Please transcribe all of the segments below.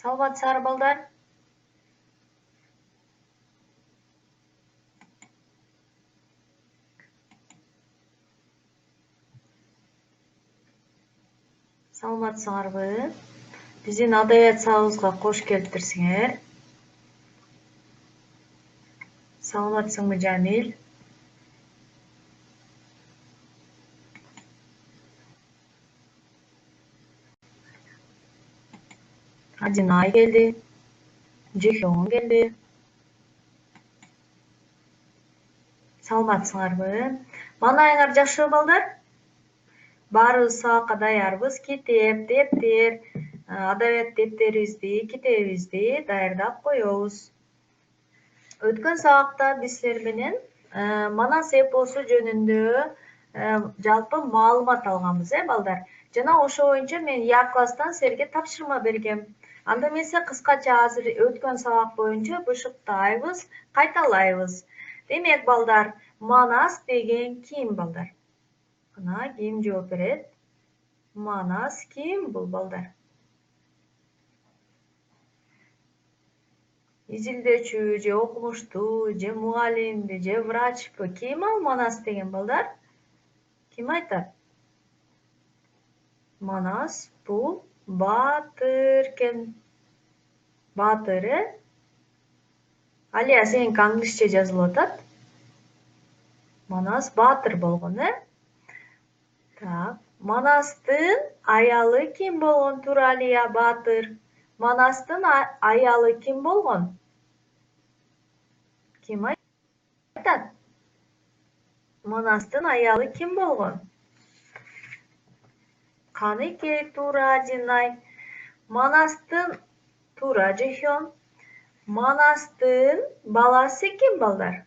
Саламатсыздар балдар. Саламатсыңарбы? Биздин адабият сабагыбызга кош келиптирсиңер. Саламатсыңбы Жамил? Адинай келди. Жихён келди. Саламатсыңарбы? Маанайыңар жакшыбы балдар? Баарыбыз сабакка даярбыз. Китеп, дептер, адабият дептерибизди, китебибизди даярдап коебуз. Өткөн сабакта биз силер менен Манас эпосу жөнүндө жалпы маалымат алганбыз, балдар. Жана ошо боюнча мен Я класстан силерге тапшырма бергем. Анда эмесе кыскача азыр өткөн сабак боюнча бышыктайбыз, кайталайбыз. Демек, балдар, Манас деген ким, балдар? Мына ким жооп берет? Манас ким бул, балдар? Изилдөөчү, же окумуштуу, же мугалимби, же врачпы? Ким ал Манас деген, балдар? Ким айтат? Манас бул баатыр экен. Баатыр, Алия, сеники англисче жазылып атат. Манас баатыр болгон, Так, Манастын аялы ким болгон, Туралия баатыр? Манастын аялы ким болгон? Ким айтат? Манастын аялы ким болгон? Каныке, туура, Динай. Манастын туура, Жихён. Манастын баласы ким, балдар?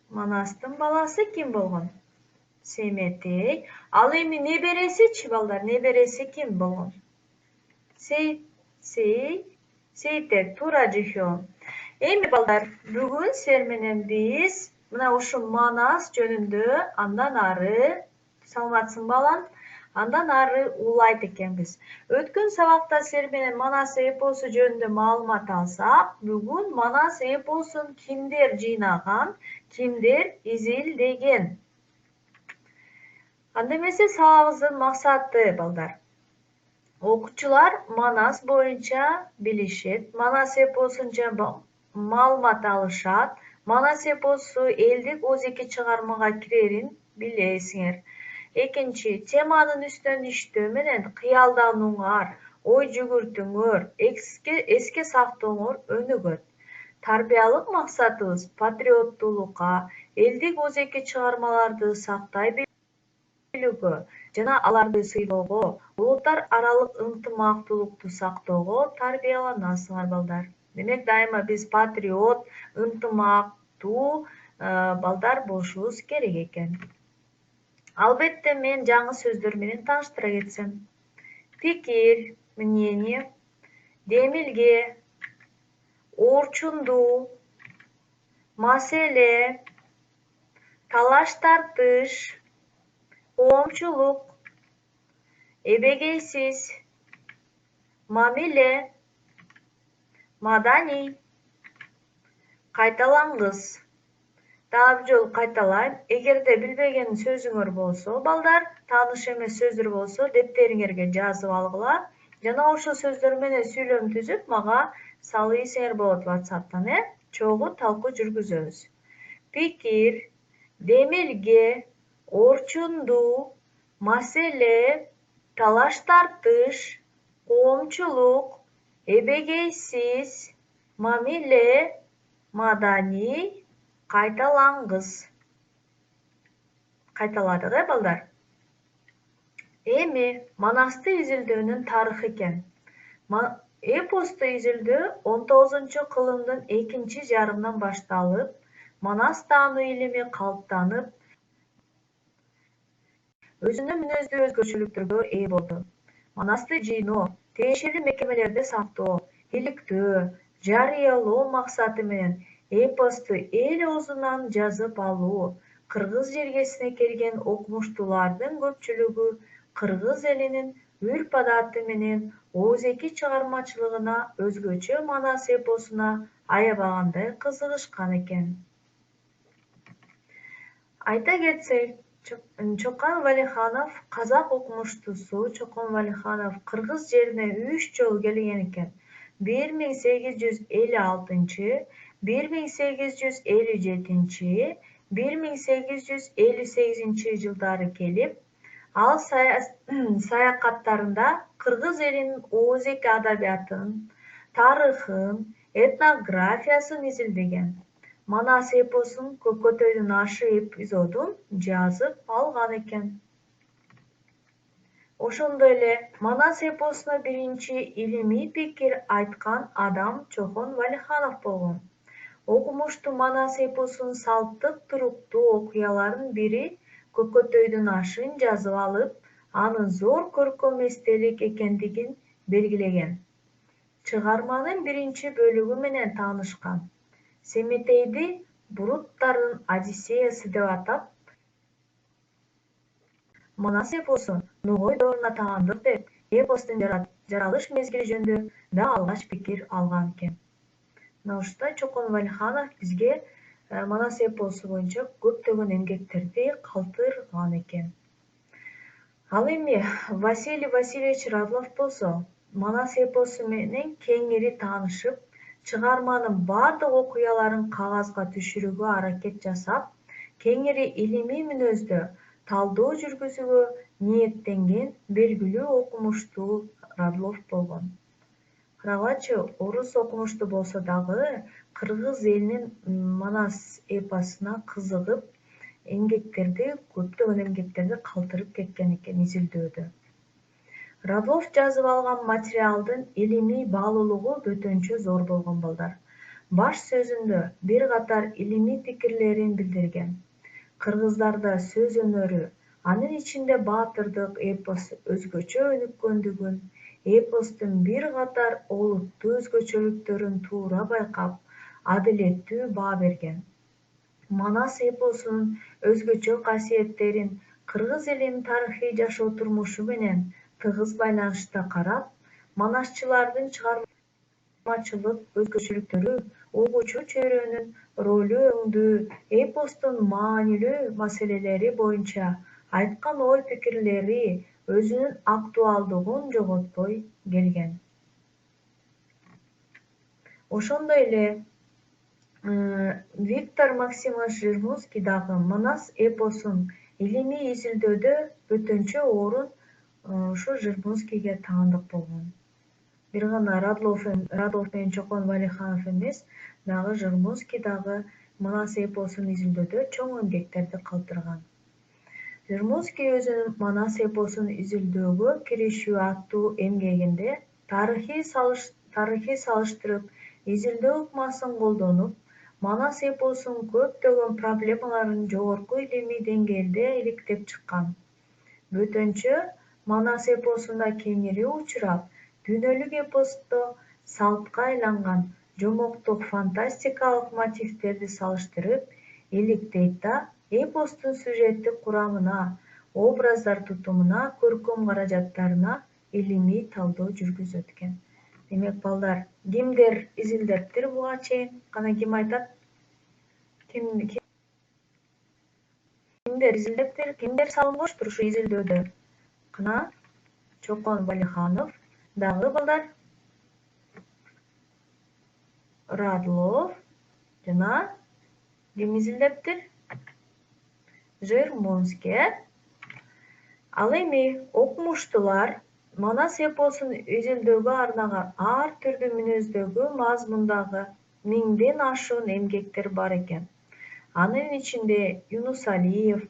Манастын баласы ким болгон? Семетей. Ал эми небересичи, балдар? Небереси ким болгон? Сейтек, туура, Жихён. Эми, балдар, бүгүн силер менен биз мына ушу Манас жөнүндө андан ары, саламатсың балам, андан ары улайт экенбиз. Өткөн сабакта силер менен Манас эпосу жөнүндө маалымат алсак, бүгүн Манас эпосун кимдер жыйнаган, кимдер изилдеген? Анда эмесе сабагыбыздын максаты, балдар, окуучулар Манас боюнча билишет, Манас эпосунча маалымат алышат, Манас эпосу элдик өзеки чыгармага кирерин билесиңер. Экинчи, теманын үстүнөн иштөө менен кыялданууңар, ой жүгүртүүңөр, эске сактооңор өнүгөт. Тарбиялык максатыбыз патриоттуулукка, элдик өзеки чыгармаларды сактай билүүгө жана аларды сыйлоого, улуттар аралык ынтымактуулукту сактоого тарбияланасыңар, балдар. Демек, дайыма биз патриот, ынтымактуу балдар болушубуз керек экен. Албетте, мен жаңы сөздөр менен тааныштыра кетсем. Пикир, мнение, демилге, орчундуу, маселе, талаш тартыш, коомчулук, эбегейсиз, мамиле, маданий, кайталангыс. Дагы бир жолу кайталайм. Эгерде билбеген сөзүңөр болсо, балдар, тааныш эмес сөздөр болсо, дептериңерге жазып алгыла. Жана ошол сөздөр менен сүйлөм түзүп, мага салыйсыңер болот WhatsApp'тан, чогуу талкуу жүргүзөбүз. Пикир, демилге, орчундуу, маселе, талаш тартыш, коомчулук, эбегейсиз, мамиле, маданий, кайталангыс. Кайталадык, балдар? Эми Манасты изилдөөнүн тарыхы экен. Эпосту изилдөө 19-кылымдын экинчи жарымынан башталып, Манас таануу илими калыптанып, өзүнүн мүнөздүү өзгөчөлүктөргө ээ болду. Манасты жыйноо, тиешелүү мекемелерде сактоо, иликтөө, жарыялоо максаты менен эпосту эл оозунан жазып алуу, кыргыз жергесине келген окумуштуулардын көпчүлүгү кыргыз элинин Үрп адаты менен оозеки чыгармачылыгына, өзгөчө Манас эпосуна аябагандай кызыгышкан экен. Айта кетсек, Чокан Валиханов, казак окумуштуусу Чокан Валиханов кыргыз жерине 3 жолу келген экен. 1856, 1857, 1858 жылдары келип, ал саякаттарында кыргыз элинин оозеки адабиятын, тарыхын, этнографиясын изилдеген. Манас эпосун Көкөтөйдүн ашы эпизодун жазып алган экен. Ошондой эле Манас эпосуна биринчи илимий пикир айткан адам Чокон Валиханов болгон. Окумуштуу Манас эпосунун салттык туруктуу окуяларынын бири Көкөтөйдүн ашын жазып алып, аны зор көркөм эстелик экендигин белгилеген. Чыгарманын биринчи бөлүгү менен таанышкан. Семетейди Буруттардын Одиссеясы деп атап, Манас эпосун Ногой дооруна таандык деп, эпостун жаралыш мезгили жөнүндө да алгач пикир алган экен. Мына ушундай Чокон Валиханов бизге Манас эпосу боюнча көптөгөн эмгектерди калтырган экен. Ал эми Василий Васильевич Радлов болсо Манас эпосу менен кеңири таанышып, чыгарманын бардык окуяларын кагазга түшүрүүгө аракет жасап, кеңири илимий мүнөздө талдоо жүргүзүүгө ниеттенген белгилүү окумуштуу Радлов болгон. Карагачы, орус окумуштуу болсо дагы кыргыз элинин Манас эпосуна кызыгып, көптөгөн эмгектерди калтырып кеткен экен изилдөөдө. Радлов жазып алган материалдын илимий баалуулугу бөтөнчө зор болгон балдар. Баш сөзүндө бир катар илимий пикирлерин билдирген. Кыргыздарда сөз өнөрү, анын ичинде баатырдык эпосу өзгөчө өнүккөндүгүн, эпостун бир катар олуттуу өзгөчөлүктөрүн туура байкап, адилеттүү баа берген. Манас эпосунун өзгөчө касиеттерин кыргыз элинин тарыхый жашоо турмушу менен тыгыз байланышта карап, манасчылардын чыгармачылык өзгөчөлүктөрү, угуучу чөйрөнүн ролу өңдүү, эпостун маанилүү маселелери боюнча айткан ой-пикирлери өзүнүн актуалдыгын жоготпой келген. Ошондой эле Виктор Максимович Жирмунский дагы Манас эпосун илимий изилдөөдө бөтөнчө орун ушу Жирмунскийге таандык болгон. Бир гана Радлов менен Чокон Валиханов эмес, дагы Жирмунский дагы Манас эпосун изилдөөдө чоң эмгектерди калтырган. Жирмунский өзүнүн Манас эпосун изилдөөгө киришүү аттуу эмгегинде тарыхый салыштырып изилдөө ыкмасын колдонуп, Манас эпосунун көптөгөн проблемаларын жогорку илимий деңгээлде иликтеп чыккан. Бөтөнчө Манас эпосунда кеңири учурап, дүйнөлүк эпосто салтка айланган жомоктук фантастикалык мотивдерди салыштырып, иликтейт да эпостун сюжеттик курамына, образдар тутумуна, көркөм каражаттарына илимий талдоо жүргүзөт экен. Демек, балдар, кимдер изилдептир буга чейин? Кана ким айтат? Кимдер изилдептир? Кимдер салым коштур ушу изилдөөдө? Кана Чокон Валиханов, дагы балдар Радлов жана ким изилдептир? Жирмунский. Ал эми окумуштуулар Манас эпосун изилдөөгө арнаган ар түрдүү мүнөздөгү, мазмундагы 1000ден ашуун эмгектер бар экен. Анын ичинде Юнусалиев,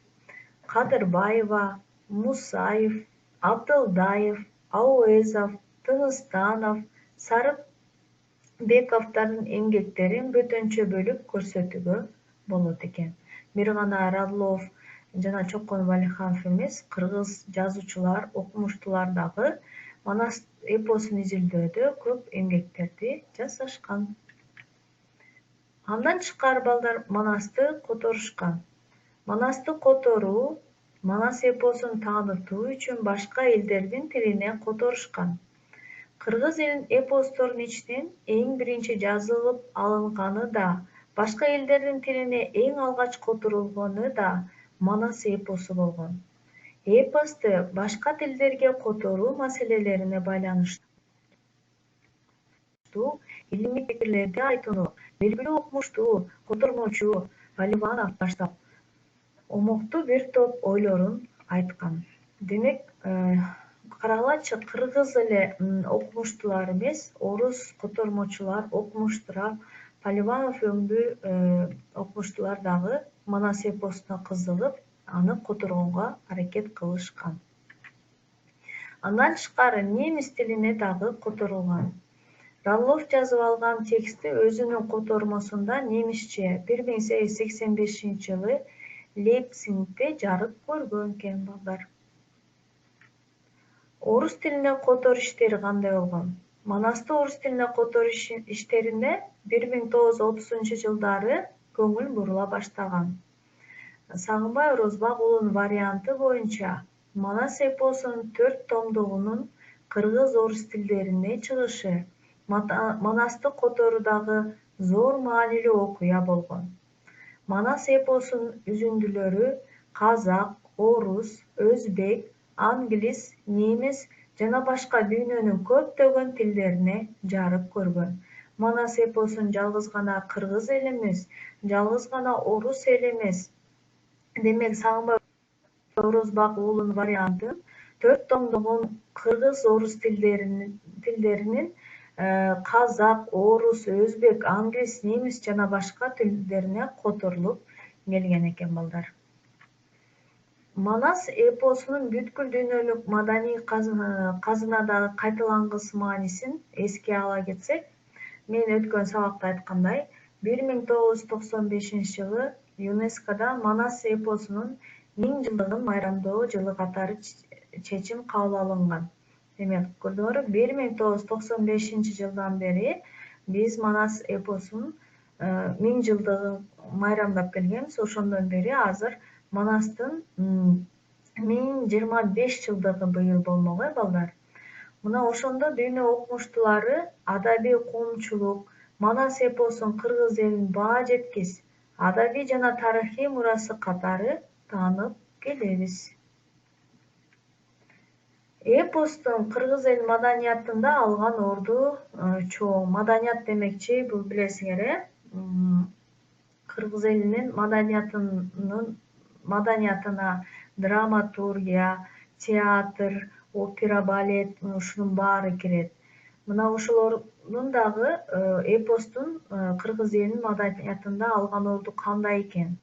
Кадырбаева, Мусаев, Абдылдаев, Ауэзов, Тыныстанов, Сарыбековдун эмгектерин бөтөнчө бөлүп көрсөтүүгө болот экен. Бир гана Радлов жана Чокон Валиханов эмес, кыргыз жазуучулар, окумуштуулар дагы Манас эпосун изилдөөдө көп эмгектерди жасашкан. Андан тышкары балдар Манасты которушкан. Манасты которуу Манас эпосун таанытуу үчүн башка элдердин тилине которушкан. Кыргыз эпосторунун ичинен эң биринчи жазылып алынганы да, башка элдердин тилине эң алгач которулганы да Манас эпосу болгон. Эпосту башка тилдерге которуу маселелерине байланыштуу илимий пикирлерди айтууну белгилүү окумуштуу котормочу Поливанов баштап, омоктуу бир топ ойлорун айткан. Демек, карагылачы, кыргыз эле окумуштуулар эмес, орус котормочулар, окумуштуулар, Поливанов өңдүү окумуштуулар дагы Манас эпосуна кызыгып, аны которгонго аракет кылышкан. Андан тышкары немис тилине дагы которулган. Раллов жазып алган тексти өзүнүн котормосунда немисче 1885-жылы Лейпцигте жарык көргөн экен балдар. Орус тилине котор иштери кандай болгон? Манасты орус тилине котор иштерине 1930-жылдары көңүл бурула баштаган. Сагынбай Орозбак уулунун варианты боюнча Манас эпосунун 4 томдугунун кыргыз-орус тилдерине чыгышы Манасты которуудагы зор маанилүү окуя болгон. Манас эпосунун үзүндүлөрү казак, орус, өзбек, англис, немис жана башка дүйнөнүн көптөгөн тилдерине жарык көргөн. Манас эпосун жалгыз гана кыргыз эл эмес, жалгыз гана орус эл эмес. Демек, Сагынбай Орозбак уулунун варианты 4 томдогун кыргыз-орус тилдеринин казак, орус, өзбек, англис, немис жана башка тилдерине которулуп келген экен балдар. Манас эпосунун бүткүл дүйнөлүк маданий казынадагы кайталангыс маанисин эске ала кетсек, мен өткөн сабакта айткандай, 1995-жылы ЮНЕСКОда Манас эпосунун 1000 жылдыгын майрамдоо жылы катары чечим кабыл алынган. Демек, көрдүңөрбү, 1995-жылдан бери биз Манас эпосунун 1000 жылдыгын майрамдап келгенбиз. Ошондон бери азыр Манастын 1025 жылдыгы быйыл болмок, балдар. Мына ошондо дүйнө окумуштуулары, адабий коомчулук Манас эпосун кыргыз элин баа жеткис адабий жана тарыхый мурасы катары таанып келебиз. Эпостун кыргыз эл маданиятында алган орду чоң. Маданият демекчи, бул билесиңер, кыргыз элинин маданиятына драматургия, театр, опера, балет, ушунун баары кирет. Мына ошолордун дагы эпостун кыргыз элинин маданиятында алган орду кандай экен?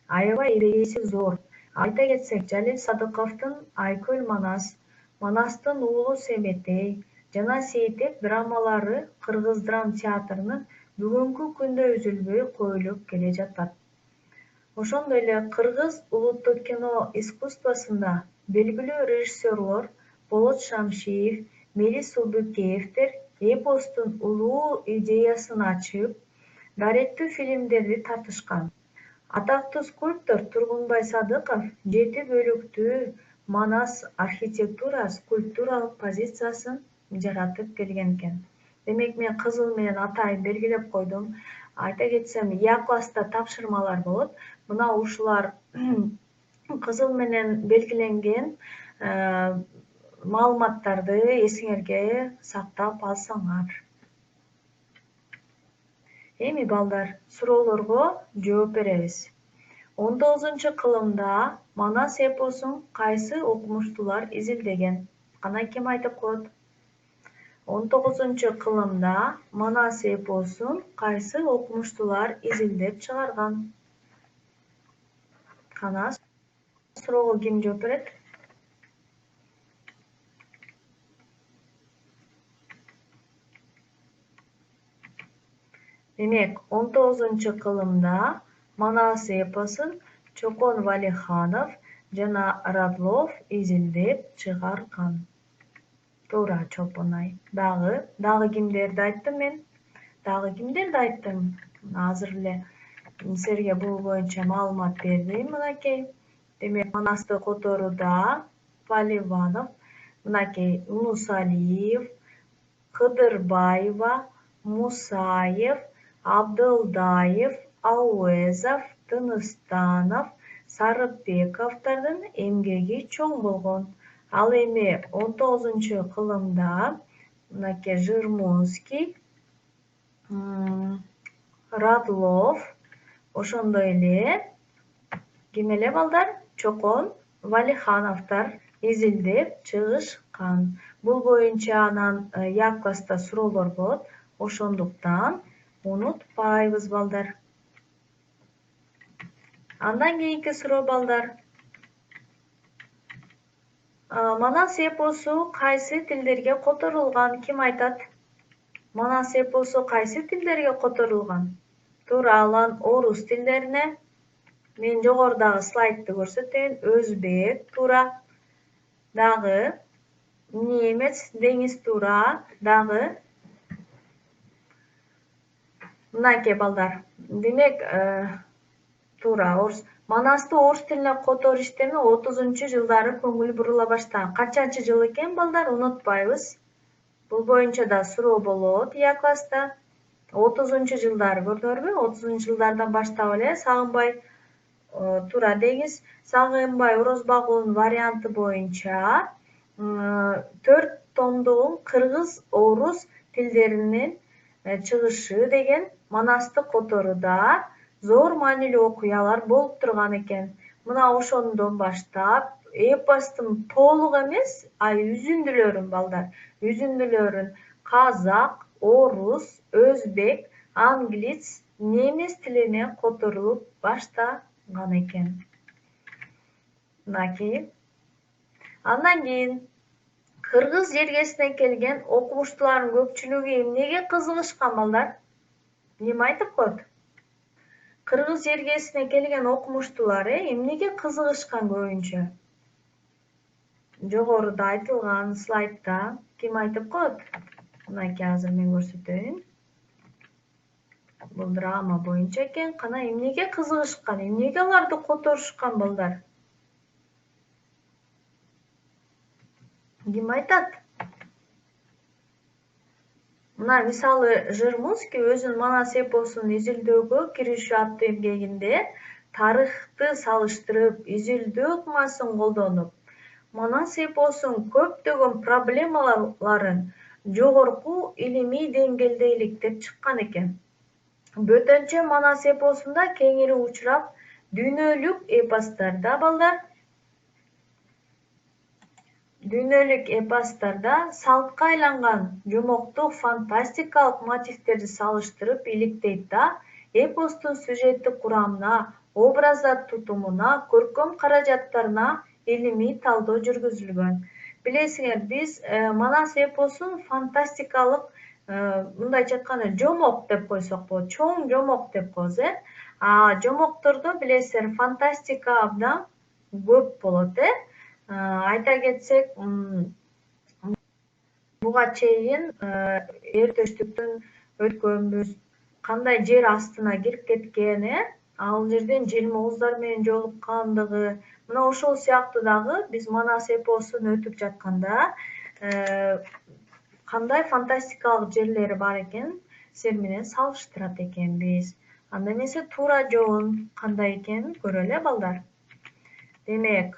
Аябай эрегеси зор. Айта кетсек, Жалил Садыковдун Айкөл Манас, Манастын уулу Себетей жана Сейтек драмалары кыргыз драм театрынын бүгүнкү күндө үзүлбөй коюлуп келе жатат. Ошондой эле кыргыз улуттук кино искусствосунда белгилүү режиссерлор Болот Шамшиев, Мелис Улбукеевдер эпостун улуу идеясын ачып, даректүү фильмдерди тартышкан. Атактуу скульптор Тургунбай Садыков 7 бөлүктүү Манас архитектура скульптуралык позициясын жаратып келген экен. Демек, мен кызыл менен атайын белгилеп койдум. Айта кетсем, Я-класста тапшырмалар болот. Мына ушулар кызыл менен белгиленген маалыматтарды эсиңерге сактап алсаңар. Эми балдар, суроолорго жооп беребиз. 19-кылымда Манас эпосун кайсы окумуштуулар изилдеген? Кана ким айтып коет? 19-кылымда Манас эпосун кайсы окумуштуулар изилдеп чыгарган? Кана суроого ким жооп берет? Демек, 19-кылымда Манас эпосун Чокон Валиханов жана Радлов изилдеп чыгарган. Туура, Чолпонай. Дагы кимдерди айттым мен? Азыр эле силерге бул боюнча маалымат бердим, мынакей. Демек, Манасты которууда Поливанов, мынакей Унусалиев, Кыдырбаева, Мусаев, Абдылдаев, Ауезов, Тыныстанов, Сарыпбековдордун эмгеги чоң болгон. Ал эми 19-кылымда мынакей Жырмунский, Радлов, ошондой эле ким эле балдар? Чокон Валихановдор изилдеп чыгышкан. Бул боюнча анан як класста суроолор болот, ошондуктан унутпайбыз балдар. Андан кийинки суроо балдар. Манас эпосу кайсы тилдерге которулган? Ким айтат? Манас эпосу кайсы тилдерге которулган? Туура, алан орус тилдерине. Мен жогорудагы слайдты көрсөтөйүн. Өзбек туура, дагы немец, деңиз туура, дагы мынакей балдар. Демек, туура, орус. Манасты орус тилине которуу иштеми 30-жылдары көңүл бурула баштаган. Канчанчы жыл экен балдар? Унутпайбыз. Бул боюнча да суроо болот як класста. 30-жылдары көрдүңөрбү? 30-жылдардан баштап эле Сагынбай туура деңиз, Сагынбай Орозбагулдун варианты боюнча 4 томдугун кыргыз, орус тилдеринин чыгышы деген Манасты которууда зор маанилүү окуялар болуп турган экен. Мына ошондон баштап эпостун толук эмес, үзүндүлөрүн балдар, үзүндүлөрүн казак, орус, өзбек, англис, немис тилине которулуп баштаган экен. Мынакей. Андан кийин кыргыз жергесине келген окумуштуулардын көпчүлүгү эмнеге кызыгышкан балдар? Ким айтып коет? Кыргыз жергесине келген окумуштуулар эмнеге кызыгышкан көбүнчө? Жогоруда айтылган слайдта ким айтып коет? Мынакей азыр мен көрсөтөйүн. Бул драма боюнча экен. Кана эмнеге кызыгышкан? Эмнеге аларды которушкан балдар? Ким айтат? Мына мисалы Жырмунский өзүнүн Манас эпосун изилдөөгө киришүү аттуу эмгегинде тарыхты салыштырып, изилдөө ыкмасын колдонуп, Манас эпосунун көптөгөн проблемаларын жогорку илимий деңгээлде иликтеп чыккан экен. Бөтөнчө Манас эпосунда кеңири учурап дүйнөлүк эпостарда балдар, дүйнөлүк эпостарда салтка айланган жомоктук фантастикалык мотивтерди салыштырып иликтейт да, эпостун сюжеттик курамына, образдар тутумуна, көркөм каражаттарына илимий талдоо жүргүзүлгөн. Билесиңер, биз Манас эпосун фантастикалык, мындайча айтканда жомок деп койсок болот, чоң жомок деп коебуз, жомоктордо билесиздер фантастика абдан көп болот, Айта кетсек, буга чейин эр төштүктөн өткөнбүз, кандай жер астына кирип кеткен, ал жерден желмооздар менен жолуккандыгы, мына ошол сыяктуу дагы биз Манас эпосун өтүп жатканда кандай фантастикалык жерлери бар экен силер менен салыштырат экенбиз. Анда эмесе туура жолун кандай экенин көрөлү балдар. Демек,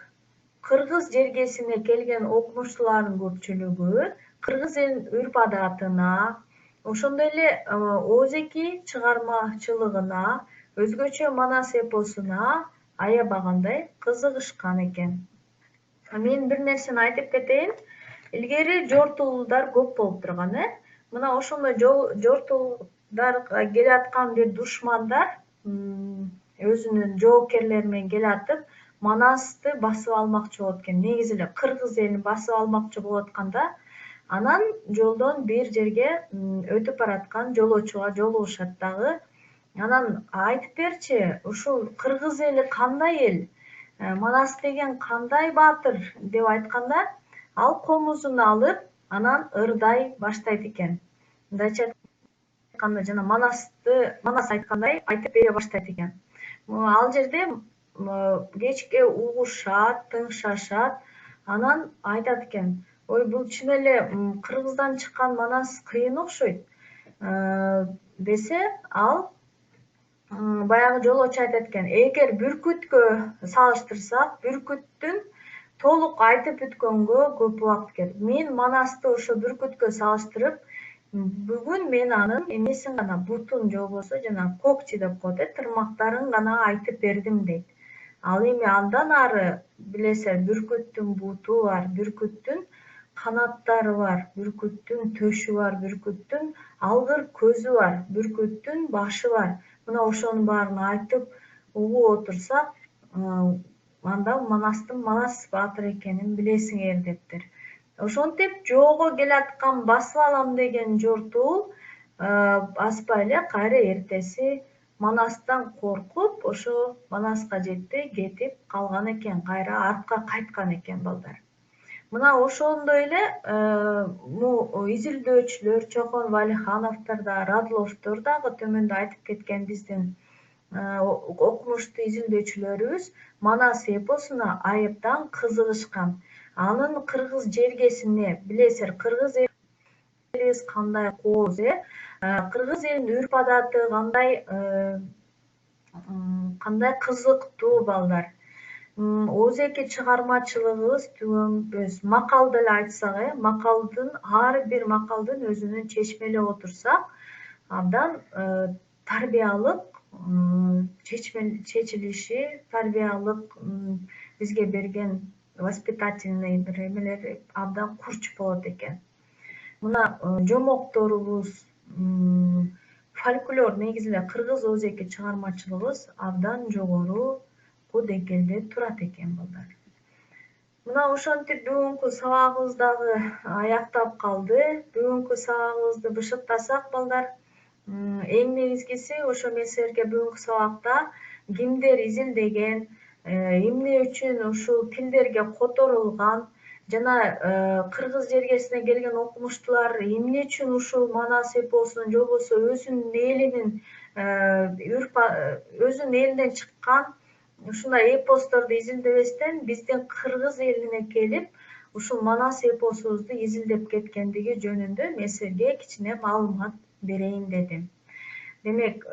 кыргыз жергесине келген окумуштуулардын көпчүлүгү кыргыз элинин үрп-адатына, ошондой эле оозеки чыгармачылыгына, өзгөчө Манас эпосуна аябагандай кызыгышкан экен. Мен бир нерсени айтып кетейин. Илгери жортуулдар көп болуп турган, Мына ошондой жортуулдарга келаткан бир душмандар өзүнүн жоокерлери менен келатып, Манасты басып алмакчы болот экен. Негизи эле кыргыз элин басып алмакчы болуп атканда, анан жолдон бир жерге өтүп бараткан жолоочуга жолугушат дагы. Анан айтып берчи, ушул кыргыз эли кандай эл? Манас деген кандай баатыр деп айтканда, ал комузун алып, анан ырдай баштайт экен. Мындайча айтканда, жана Манас айткандай айтып бере баштайт экен. Ал жерде кечке угушат, тыңшашат. Анан айтат экен, ой бул чын эле Кыргыздан чыккан манас кыйын окшойт десе, ал баягы жолоочу айтат экен, эгер бүркүткө салыштырсак, бүркүттүн толук айтып бүткөнгө көп убакыт кетет. Мен манасты ошо бүркүткө салыштырып, бүгүн мен анын эмесин гана, бутун же болбосо жанагы когти деп коет, тырмактарын гана айтып бердим дейт. Ал эми андан ары билесиз, бүркүттүн буту бар, бүркүттүн канаттары бар, бүркүттүн төшү бар, бүркүттүн алгыр көзү бар, бүркүттүн башы бар. Мына ошонун баарын айтып угуп отурсак, анда Манастын Манас баатыр экенин билесиңер дептир. Ошентип жоого келаткан басып алам деген жортуул баспай эле кайра эртеси Манастан коркуп, ошо Манаска жетпей кетип калган экен, кайра артка кайткан экен балдар. Мына ошондой эле изилдөөчүлөр Чокон Валихановдор да, Радловдор дагы төмөндө айтып кеткен биздин окумуштуу изилдөөчүлөрүбүз Манас эпосуна айыптан кызыгышкан. Анын кыргыз жергесине, билесиздер, кыргыз элибиз кандай кооз, кыргыз элинин үрп адаты кандай кызыктуу балдар. Озеки чыгармачылыгыбыз түгөнбөс. Макал деле айтсак, макалдын ар бир макалдын өзүнүн чечмелеп отурсак, абдан тарбиялык чечилиши, тарбиялык бизге берген воспитательный бир эмелер абдан курч болот экен. Мына жомокторубуз, фольклор, негизинде кыргыз озеки чыгармачылыгыбыз абдан жогору деңгээлде турат экен балдар. Мына ошентип бүгүнкү сабагыбыз дагы аяктап калды. Бүгүнкү сабагыбызды бышыктасак балдар, эң негизгиси ошо мен силерге бүгүнкү сабакта кимдер изилдеген, эмне үчүн ушул тилдерге которулган жана кыргыз жергесине келген окумуштуулар эмне үчүн ушул Манас эпосун же болбосо өзүнүн элинин өзүнүн элинен чыккан ушундай эпосторду изилдебестен биздин кыргыз элине келип, ушул Манас эпосубузду изилдеп кеткендиги жөнүндө мен силерге кичине маалымат берейин дедим. Демек,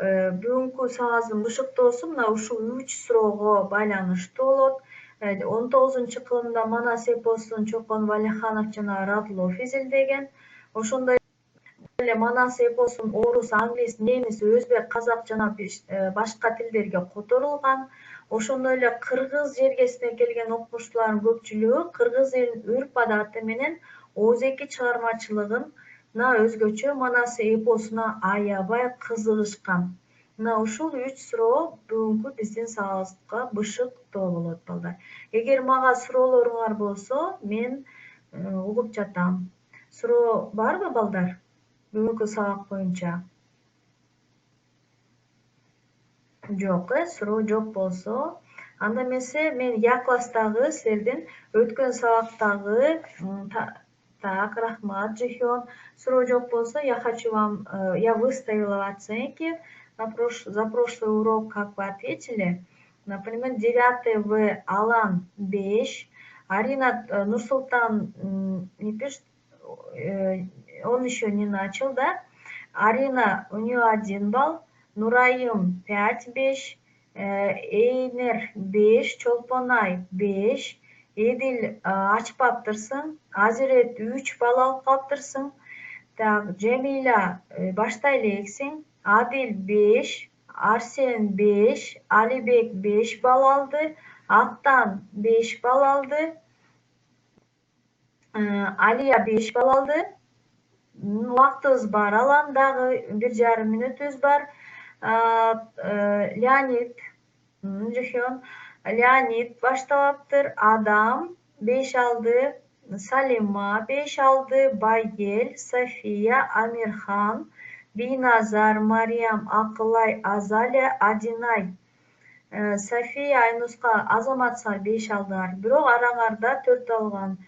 бүгүнкү сабагыбыздын бышыктоосу мына ушул 3 суроого байланыштуу болот. 19-кылымда Манас эпосун Чокон Валиханов жана Радлов изилдеген. Ошондой эле Манас эпосун орус, англис, немис, өзбек, казак жана башка тилдерге которулган. Ошондой эле кыргыз жергесине келген окумуштуулардын көпчүлүгү кыргыз элинин үрп адаты менен озеки чыгармачылыгына өзгөчө Манас эпосуна аябай кызыгышкан. Мына ушул 3 суроо бүгүнкү биздин сабагыбызга бышыктоо болот балдар. Эгер мага суроолоруңар болсо, мен угуп жатам. Суроо барбы балдар? Бүгүнкү сабак боюнча? Жок, суроо жок болсо, анда эмесе мен Я класстагы силердин өткөн сабактагы так, рахмат, Жихён. Суроо жок болсо, я хочу вам, я выставила оценки за прошлый урок, как вы ответили. Например, 9 В Алан 5, Арина Нурсултан не пишет, он еще не начал, да? Арина, у нее 1 балл, Нурайым 5, Эйнер 5, Чолпонай 5, Эдил ачпаптырсың, Азирет 3 балл алып калыптырсың. Так, Джемиля баштай элексиң, Адил 5, Арсен 5, Алибек 5 балл алды, Аттан 5 балл алды, Алия 5 балл алды. Убактыбыз бар, Алан дагы 1,5 мүнөтүбүз бар. Леонид, Жихён, Леонид башталаптыр, Адам 5 алды, Салима 5 алды, Байгел, София, Амирхан, Бийназар, Мариям, Акылай, Азалия, Адинай, София, Айнуска, Азаматсыңар 5 алдыңар. Бирок араңарда 4 алган